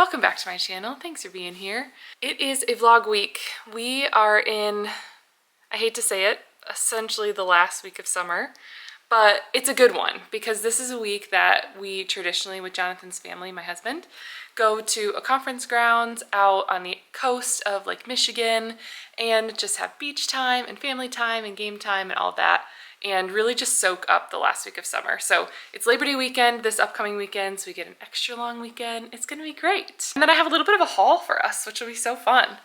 Welcome back to my channel. Thanks for being here. It is a vlog week. We are in, I hate to say it, essentially the last week of summer, but it's a good one because this is a week that we traditionally, with Jonathan's family, my husband, go to a conference grounds out on the coast of Lake Michigan and just have beach time and family time and game time and all that, and really just soak up the last week of summer. So it's Labor Day weekend this upcoming weekend, so we get an extra long weekend. It's gonna be great. And then I have a little bit of a haul for us, which will be so fun.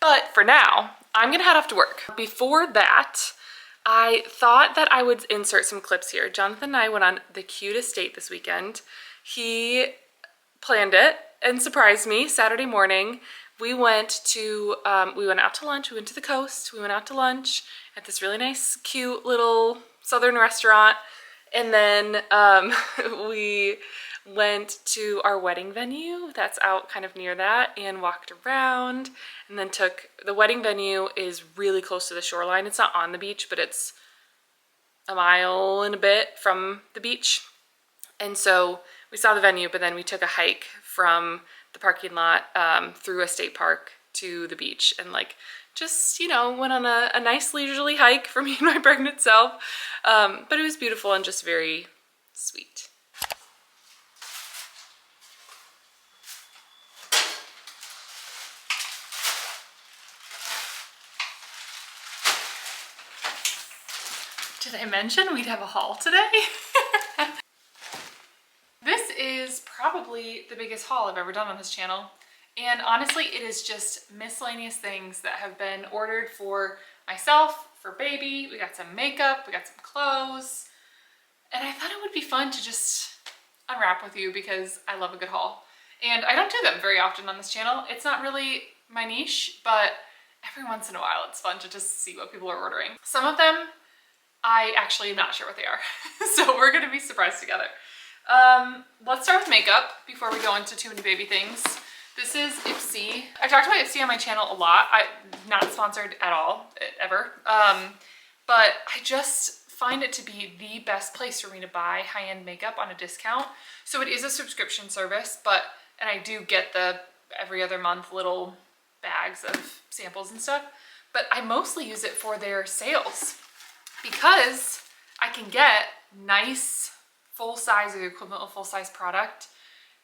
But for now, I'm gonna head off to work. Before that, I thought that I would insert some clips here. Jonathan and I went on the cutest date this weekend. He planned it and surprised me Saturday morning. We went out to lunch. We went to the coast. We went out to lunch at this really nice, cute little southern restaurant. And then we went to our wedding venue that's out kind of near that and walked around, and then the wedding venue is really close to the shoreline. It's not on the beach, but it's a mile and a bit from the beach. And so we saw the venue, but then we took a hike from the parking lot through a state park to the beach, and just, went on a nice leisurely hike for me and my pregnant self. But it was beautiful and just very sweet. Did I mention we'd have a haul today? This is probably the biggest haul I've ever done on this channel. And honestly, it is just miscellaneous things that have been ordered for myself, for baby. We got some makeup, we got some clothes. And I thought it would be fun to just unwrap with you because I love a good haul. And I don't do them very often on this channel. It's not really my niche, but every once in a while it's fun to just see what people are ordering. Some of them, I actually am not sure what they are. So we're gonna be surprised together. Let's start with makeup before we go into too many baby things. This is Ipsy. I've talked about Ipsy on my channel a lot. Not sponsored at all, ever. But I just find it to be the best place for me to buy high-end makeup on a discount. So it is a subscription service, and I do get the every other month little bags of samples and stuff, but I mostly use it for their sales because I can get nice full-size or the equivalent of full-size product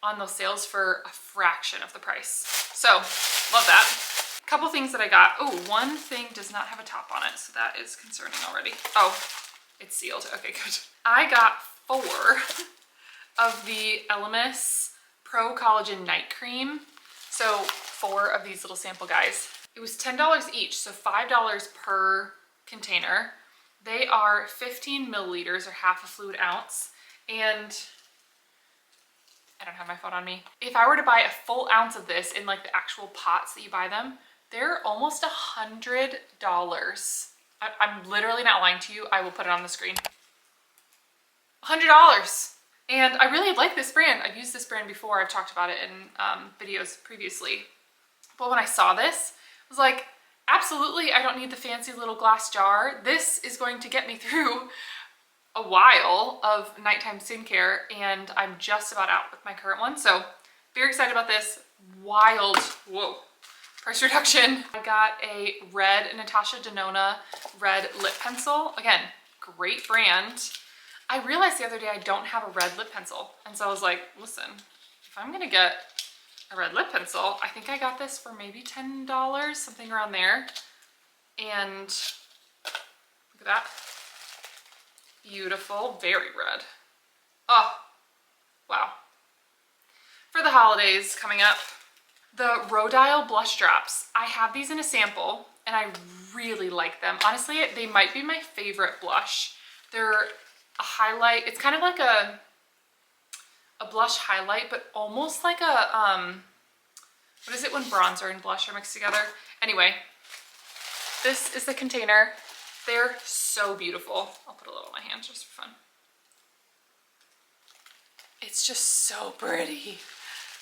on those sales for a fraction of the price. So love that. A couple things that I got. Oh, one thing does not have a top on it, so that is concerning already. Oh, it's sealed. Okay, good. I got 4 of the Elemis Pro Collagen Night Cream. So 4 of these little sample guys. It was $10 each, so $5 per container. They are 15 milliliters or half a fluid ounce. And I don't have my phone on me. If I were to buy a full ounce of this in the actual pots that you buy them, they're almost $100. I'm literally not lying to you. I will put it on the screen. $100. And I really like this brand. I've used this brand before. I've talked about it in videos previously. But when I saw this, I was like, absolutely, I don't need the fancy little glass jar. This is going to get me through a while of nighttime skincare, and I'm just about out with my current one. So very excited about this. Wild, whoa, price reduction. I got a red Natasha Denona red lip pencil. Again, great brand. I realized the other day I don't have a red lip pencil. And so I was like, listen, if I'm gonna get a red lip pencil, I think I got this for maybe $10, something around there. And look at that. Beautiful, very red. Oh, wow. For the holidays coming up, the Rhodile blush drops. I have these in a sample and I really like them. Honestly, they might be my favorite blush. They're a highlight. It's kind of like a blush highlight, but almost like a, what is it when bronzer and blush are mixed together? Anyway, this is the container. They're so beautiful. I'll put a little on my hand just for fun. It's just so pretty.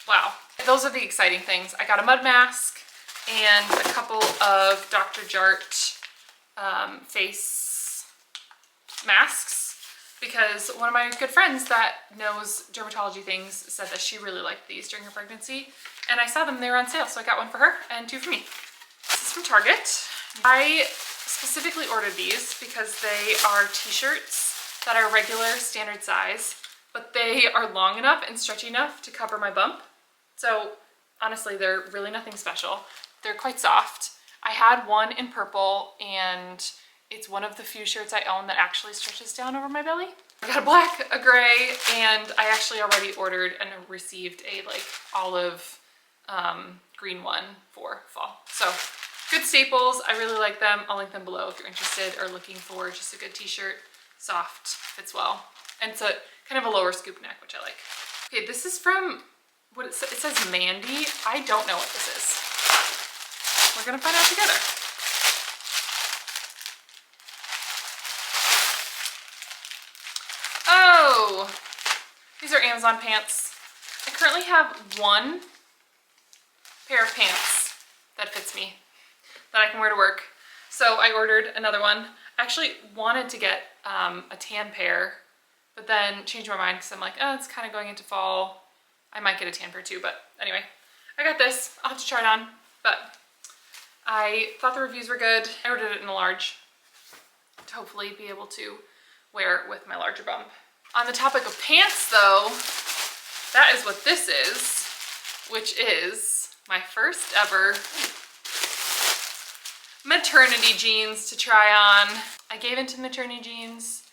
Wow. Those are the exciting things. I got a mud mask and a couple of Dr. Jart face masks because one of my good friends that knows dermatology things said that she really liked these during her pregnancy. and I saw them, they were on sale, so I got one for her and two for me. This is from Target. I specifically ordered these because they are t-shirts that are regular standard size, but they are long enough and stretchy enough to cover my bump. So honestly, they're really nothing special. They're quite soft. I had one in purple, and it's one of the few shirts I own that actually stretches down over my belly. I got a black, a gray, and I actually already ordered and received a like olive green one for fall. So good staples. I really like them. I'll link them below if you're interested or looking for just a good t-shirt. Soft, fits well. And it's a kind of a lower scoop neck, which I like. Okay, this is from, what it says Mandy. I don't know what this is. We're gonna find out together. Oh, these are Amazon pants. I currently have one pair of pants that fits me, that I can wear to work. So I ordered another one. I actually wanted to get a tan pair, but then changed my mind because I'm like, oh, it's kind of going into fall. I might get a tan pair too, but anyway, I got this. I'll have to try it on, but I thought the reviews were good. I ordered it in a large to hopefully be able to wear with my larger bump. On the topic of pants though, that is what this is, which is my first ever maternity jeans to try on. I gave into maternity jeans.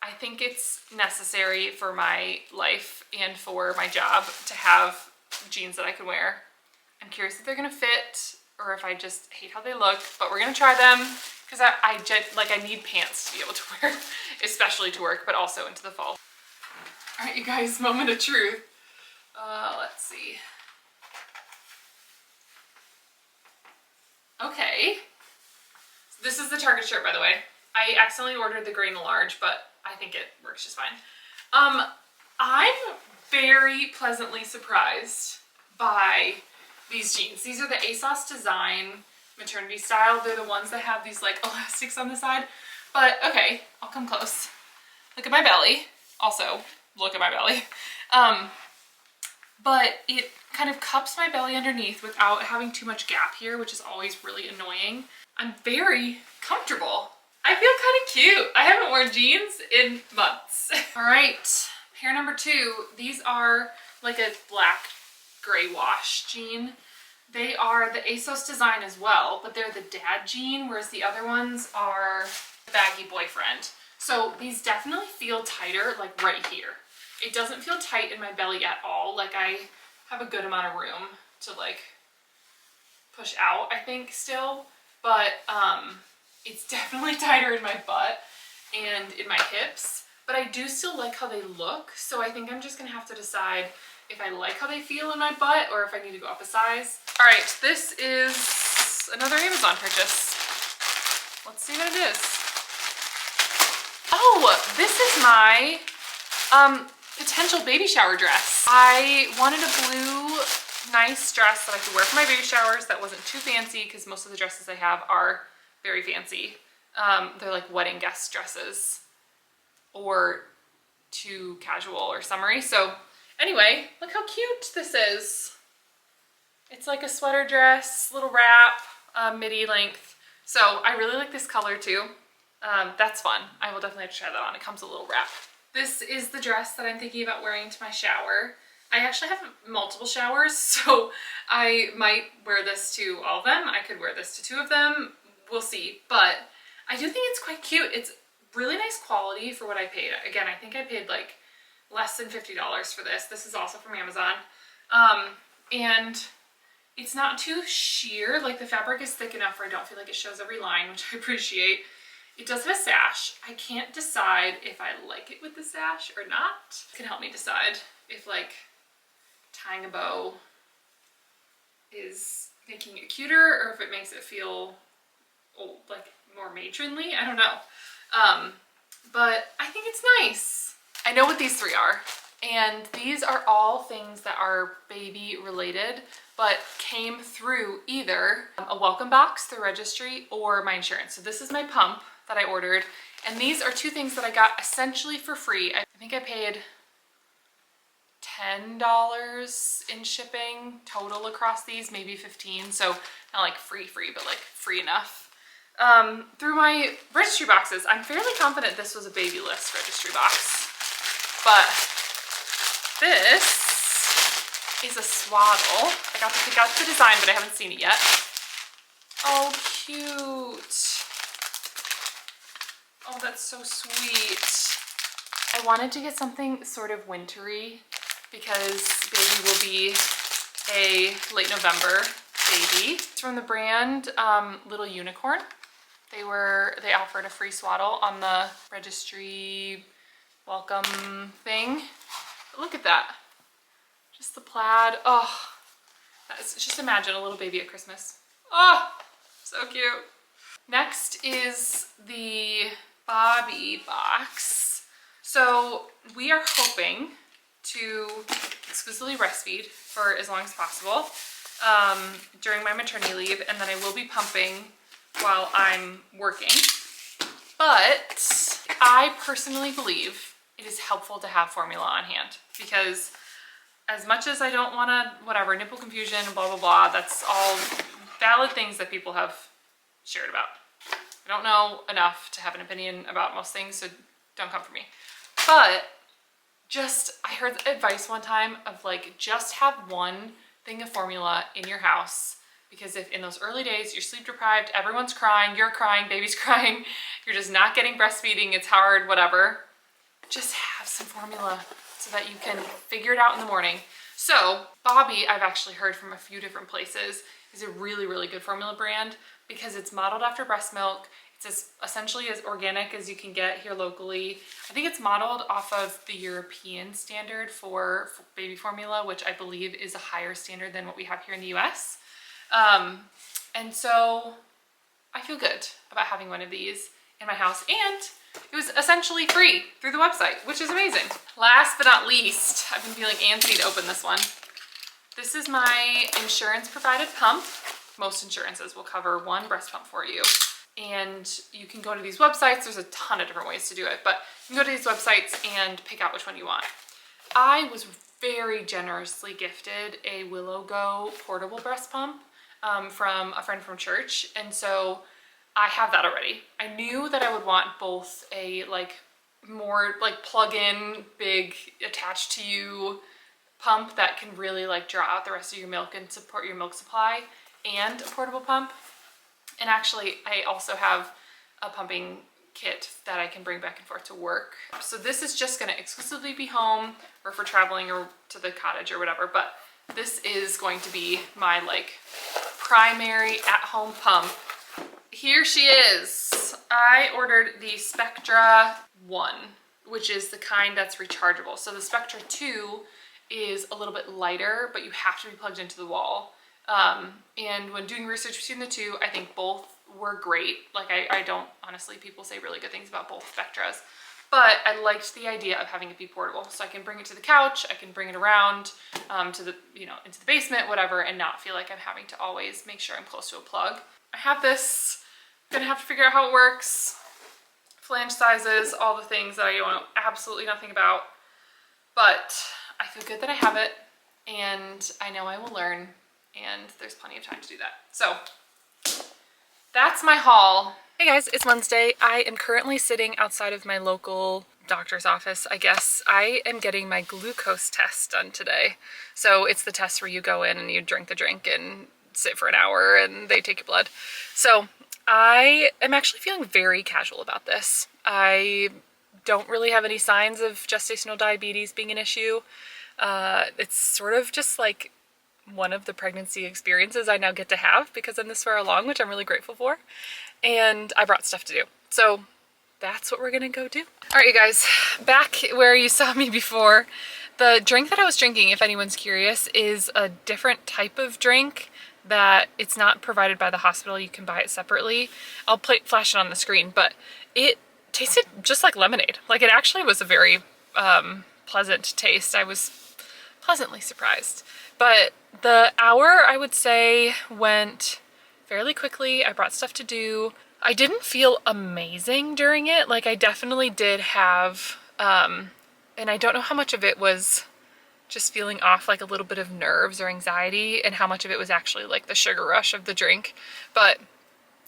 I think it's necessary for my life and for my job to have jeans that I can wear. I'm curious if they're gonna fit or if I just hate how they look, but we're gonna try them because I need pants to be able to wear, especially to work, but also into the fall. All right, you guys, moment of truth. Let's see. Okay. This is the Target shirt, by the way. I accidentally ordered the gray and the large, but I think it works just fine. I'm very pleasantly surprised by these jeans. These are the ASOS Design maternity style. They're the ones that have these like elastics on the side. But okay, I'll come close. Look at my belly. Also, look at my belly. But it kind of cups my belly underneath without having too much gap here, which is always really annoying. I'm very comfortable. I feel kind of cute. I haven't worn jeans in months. All right, pair number two. These are like a black gray wash jean. They are the ASOS Design as well, but they're the dad jean, whereas the other ones are baggy boyfriend. So these definitely feel tighter, like right here. It doesn't feel tight in my belly at all. Like I have a good amount of room to like push out, I think still, but it's definitely tighter in my butt and in my hips, but I do still like how they look. So I think I'm just gonna have to decide if I like how they feel in my butt or if I need to go up a size. All right, this is another Amazon purchase. Let's see what it is. Oh, this is my potential baby shower dress. I wanted a blue nice dress that I could wear for my baby showers that wasn't too fancy because most of the dresses I have are very fancy. They're like wedding guest dresses or too casual or summery. So anyway, look how cute this is. It's like a sweater dress, little wrap, midi length. So I really like this color too. That's fun. I will definitely have to try that on. It comes with a little wrap. This is the dress that I'm thinking about wearing to my shower. I actually have multiple showers, so I might wear this to all of them. I could wear this to two of them. We'll see. But I do think it's quite cute. It's really nice quality for what I paid. Again, I think I paid like less than $50 for this. This is also from Amazon. And it's not too sheer. Like the fabric is thick enough where I don't feel like it shows every line, which I appreciate. It does have a sash. I can't decide if I like it with the sash or not. It can help me decide if like tying a bow is making it cuter or if it makes it feel old, like more matronly. I don't know. But I think it's nice. I know what these three are. And these are all things that are baby related, but came through either a welcome box through registry or my insurance. So this is my pump that I ordered. And these are two things that I got essentially for free. I think I paid $10 in shipping total across these, maybe 15, so not like free, but like free enough. Through my registry boxes, I'm fairly confident this was a baby list registry box, but this is a swaddle. I got to pick out the design, but I haven't seen it yet. Oh, cute. Oh, that's so sweet. I wanted to get something sort of wintry because baby will be a late November baby. It's from the brand Little Unicorn. They offered a free swaddle on the registry welcome thing. But look at that. Just the plaid. Oh, just imagine a little baby at Christmas. Oh, so cute. Next is the Bobby box. So we are hoping to exclusively breastfeed for as long as possible during my maternity leave, and then I will be pumping while I'm working. But I personally believe it is helpful to have formula on hand, because as much as I don't want to, whatever, nipple confusion, blah, blah, blah, that's all valid things that people have shared about. I don't know enough to have an opinion about most things, so don't come for me. But I heard advice one time of like, just have one thing of formula in your house, because if in those early days you're sleep deprived, everyone's crying, you're crying, baby's crying, you're just not getting breastfeeding, it's hard, whatever, just have some formula so that you can figure it out in the morning. So Bobby, I've actually heard from a few different places, is a really, really good formula brand because it's modeled after breast milk. It's essentially as organic as you can get here locally. I think it's modeled off of the European standard for baby formula, which I believe is a higher standard than what we have here in the US. And so I feel good about having one of these in my house, and it was essentially free through the website, which is amazing. Last but not least, I've been feeling antsy to open this one. This is my insurance provided pump. Most insurances will cover one breast pump for you. And you can go to these websites. There's a ton of different ways to do it, but you can go to these websites and pick out which one you want. I was very generously gifted a Willow Go portable breast pump from a friend from church. And so I have that already. I knew that I would want both a more plug-in, big, attached to you pump that can really draw out the rest of your milk and support your milk supply, and a portable pump. And actually, I also have a pumping kit that I can bring back and forth to work. So this is just gonna exclusively be home, or for traveling or to the cottage or whatever, but this is going to be my primary at-home pump. Here she is. I ordered the Spectra 1, which is the kind that's rechargeable. So the Spectra 2 is a little bit lighter, but you have to be plugged into the wall. And when doing research between the two, I think both were great. I don't, honestly, people say really good things about both Spectras, but I liked the idea of having it be portable. So I can bring it to the couch, I can bring it around to the, into the basement, whatever, and not feel like I'm having to always make sure I'm close to a plug. I have this, I'm gonna have to figure out how it works, flange sizes, all the things that I know absolutely nothing about, but I feel good that I have it, and I know I will learn, and there's plenty of time to do that. So that's my haul. Hey guys, it's Wednesday. I am currently sitting outside of my local doctor's office, I guess. I am getting my glucose test done today. So it's the test where you go in and you drink the drink and sit for an hour and they take your blood. So I am actually feeling very casual about this. I don't really have any signs of gestational diabetes being an issue. It's sort of just one of the pregnancy experiences I now get to have because I'm this far along, which I'm really grateful for. And I brought stuff to do. So that's what we're gonna go do. All right, you guys, back where you saw me before. The drink that I was drinking, if anyone's curious, is a different type of drink that it's not provided by the hospital. You can buy it separately. I'll flash it on the screen, but it tasted just like lemonade. It actually was a very pleasant taste. I was pleasantly surprised. But the hour, I would say, went fairly quickly. I brought stuff to do. I didn't feel amazing during it. I definitely did have, and I don't know how much of it was just feeling off like a little bit of nerves or anxiety, and how much of it was actually like the sugar rush of the drink. But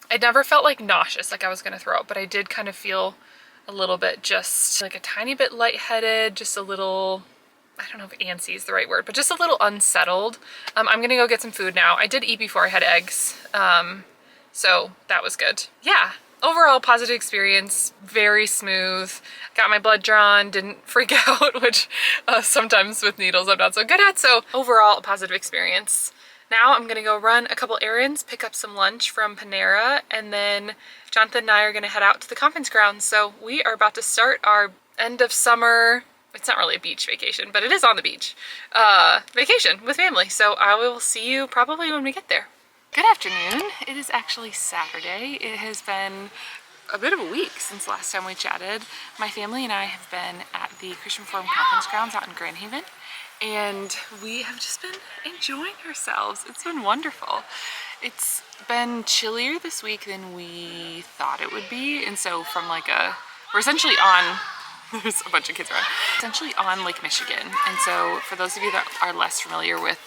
I never felt like nauseous, like I was gonna throw up, but I did kind of feel a little bit, just like a tiny bit lightheaded, just a little, I don't know if antsy is the right word, but just a little unsettled. I'm gonna go get some food now. I did eat before I had eggs, so that was good. Yeah, overall positive experience, very smooth. Got my blood drawn, didn't freak out, which sometimes with needles I'm not so good at. So overall, a positive experience. Now I'm gonna go run a couple errands, pick up some lunch from Panera, and then Jonathan and I are gonna head out to the conference grounds. So we are about to start our end of summer, it's not really a beach vacation, but it is on the beach, vacation with family. So I will see you probably when we get there. Good afternoon. It is actually Saturday. It has been a bit of a week since last time we chatted. My family and I have been at the Christian Forum Conference Grounds out in Grand Haven, and we have just been enjoying ourselves. It's been wonderful. It's been chillier this week than we thought it would be, and so from like we're essentially on, there's a bunch of kids around, essentially on Lake Michigan. And so for those of you that are less familiar with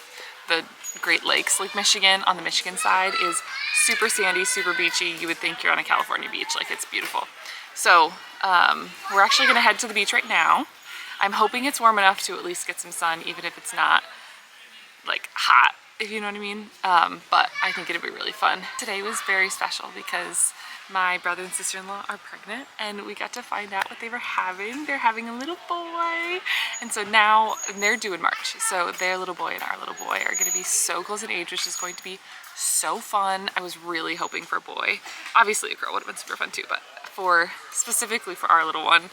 the Great Lakes, Lake Michigan on the Michigan side is super sandy, super beachy. You would think you're on a California beach, like it's beautiful. So we're actually gonna head to the beach right now. I'm hoping it's warm enough to at least get some sun, even if it's not like hot, if you know what I mean. But I think it'll be really fun. Today was very special because my brother and sister-in-law are pregnant, and we got to find out what they were having. They're having a little boy. And so now, and they're due in March. So their little boy and our little boy are gonna be so close in age, which is going to be so fun. I was really hoping for a boy. Obviously a girl would have been super fun too, but specifically for our little one,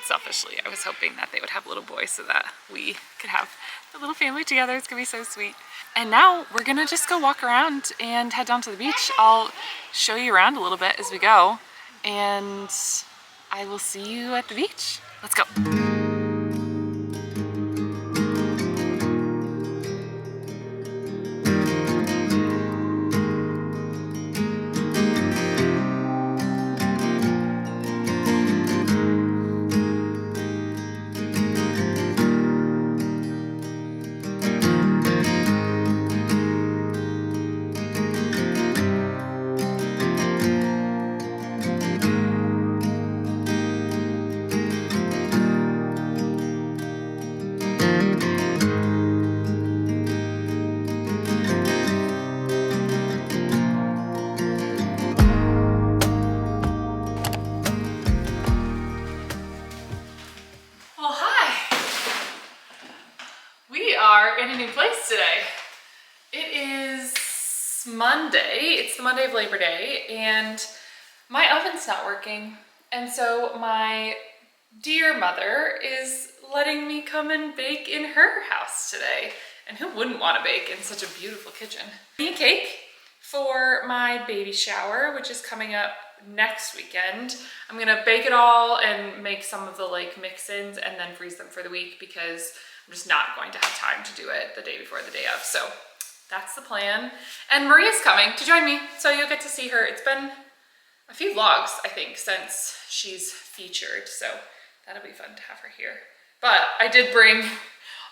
selfishly, I was hoping that they would have a little boy so that we could have a little family together. It's gonna be so sweet. And now we're gonna just go walk around and head down to the beach. I'll show you around a little bit as we go, and I will see you at the beach. Let's go. In a new place today. It is Monday. It's the Monday of Labor Day, and my oven's not working. And so my dear mother is letting me come and bake in her house today. And who wouldn't want to bake in such a beautiful kitchen? Me a cake for my baby shower, which is coming up next weekend. I'm gonna bake it all and make some of the like mix-ins and then freeze them for the week, because I'm just not going to have time to do it the day before the day of. So that's the plan. And Maria's coming to join me, so you'll get to see her. It's been a few vlogs, I think, since she's featured, so that'll be fun to have her here. But I did bring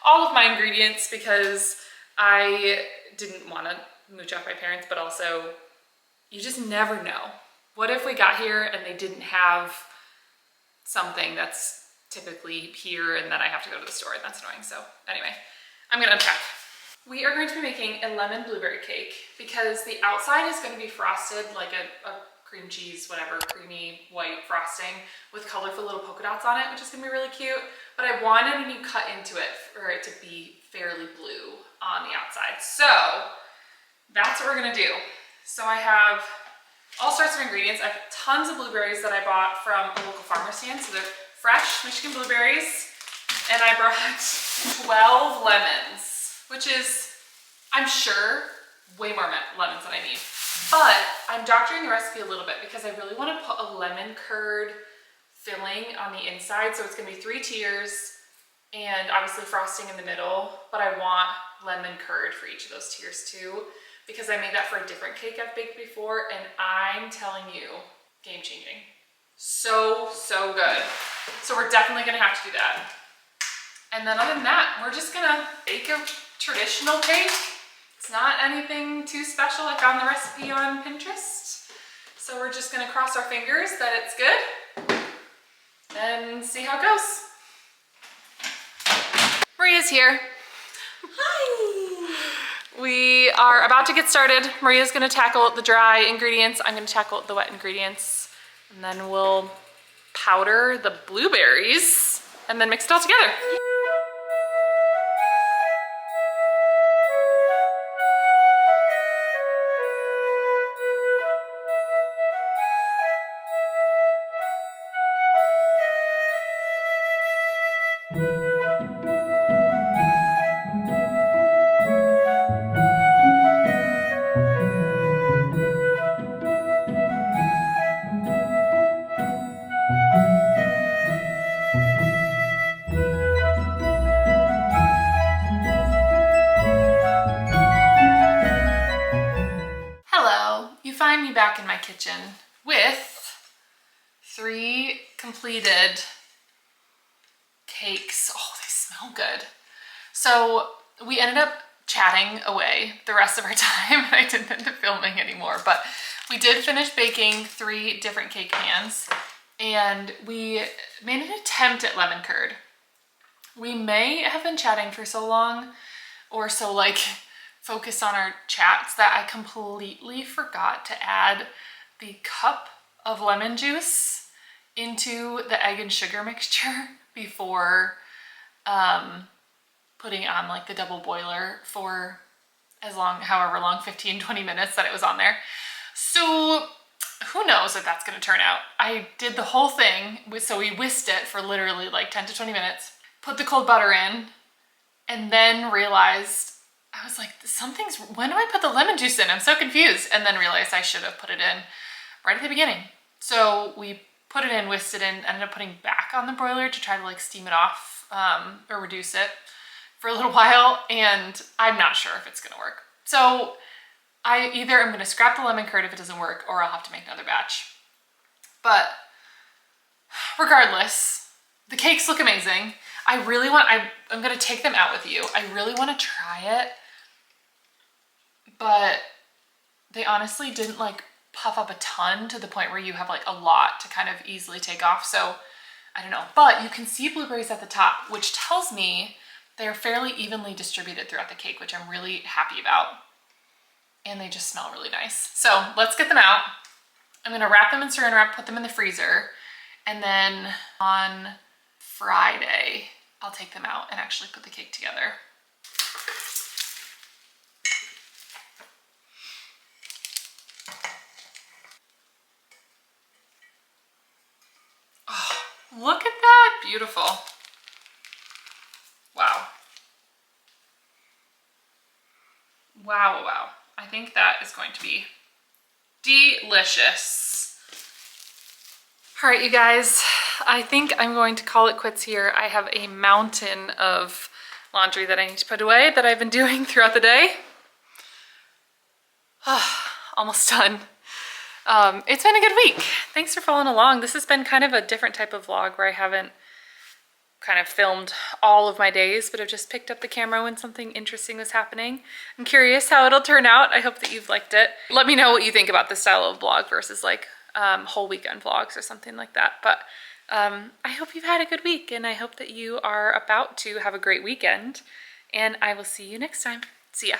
all of my ingredients because I didn't want to mooch off my parents, but also you just never know. What if we got here and they didn't have something that's typically here, and then I have to go to the store, and that's annoying. So anyway, I'm gonna unpack. We are going to be making a lemon blueberry cake because the outside is going to be frosted like a cream cheese, whatever, creamy white frosting with colorful little polka dots on it, which is gonna be really cute. But I wanted when you cut into it for it to be fairly blue on the outside. So that's what we're gonna do. So I have all sorts of ingredients. I have tons of blueberries that I bought from a local farmer stand. So they're fresh Michigan blueberries, and I brought 12 lemons, which is, I'm sure, way more lemons than I need. But I'm doctoring the recipe a little bit because I really want to put a lemon curd filling on the inside. So it's going to be 3 tiers and obviously frosting in the middle, but I want lemon curd for each of those tiers too, because I made that for a different cake I've baked before, and I'm telling you, game changing. So good. So we're definitely gonna have to do that. And then other than that, we're just gonna bake a traditional cake. It's not anything too special. I found the recipe on Pinterest. So we're just gonna cross our fingers that it's good and see how it goes. Maria's here. Hi. We are about to get started. Maria's gonna tackle the dry ingredients. I'm gonna tackle the wet ingredients. And then we'll powder the blueberries and then mix it all together. Hello, you find me back in my kitchen with 3 completed cakes. Oh, they smell good. So we ended up chatting away the rest of our time. I didn't end up filming anymore, but we did finish baking 3 different cake pans and we made an attempt at lemon curd. We may have been chatting for so long or so like focused on our chats that I completely forgot to add the cup of lemon juice into the egg and sugar mixture before putting on like the double boiler for however long, 15-20 minutes that it was on there. So who knows if that's gonna turn out. I did the whole thing, so we whisked it for literally like 10 to 20 minutes, put the cold butter in, and then realized, I was like, when do I put the lemon juice in? I'm so confused. And then realized I should have put it in right at the beginning. So we put it in, whisked it in, ended up putting back on the broiler to try to like steam it off or reduce it for a little while. And I'm not sure if it's gonna work. So I either am gonna scrap the lemon curd if it doesn't work, or I'll have to make another batch. But regardless, the cakes look amazing. I'm gonna take them out with you. I really wanna try it, but they honestly didn't like puff up a ton to the point where you have like a lot to kind of easily take off. So I don't know, but you can see blueberries at the top, which tells me they're fairly evenly distributed throughout the cake, which I'm really happy about. And they just smell really nice. So let's get them out. I'm gonna wrap them in saran wrap, put them in the freezer, and then on Friday, I'll take them out and actually put the cake together. Oh, look at that, beautiful. Wow. Wow, wow. I think that is going to be delicious. All right, you guys, I think I'm going to call it quits here. I have a mountain of laundry that I need to put away that I've been doing throughout the day. Almost done. It's been a good week. Thanks for following along. This has been kind of a different type of vlog where I haven't kind of filmed all of my days, but I've just picked up the camera when something interesting was happening. I'm curious how it'll turn out. I hope that you've liked it. Let me know what you think about this style of vlog versus like whole weekend vlogs or something like that. But I hope you've had a good week, and I hope that you are about to have a great weekend, and I will see you next time. See ya.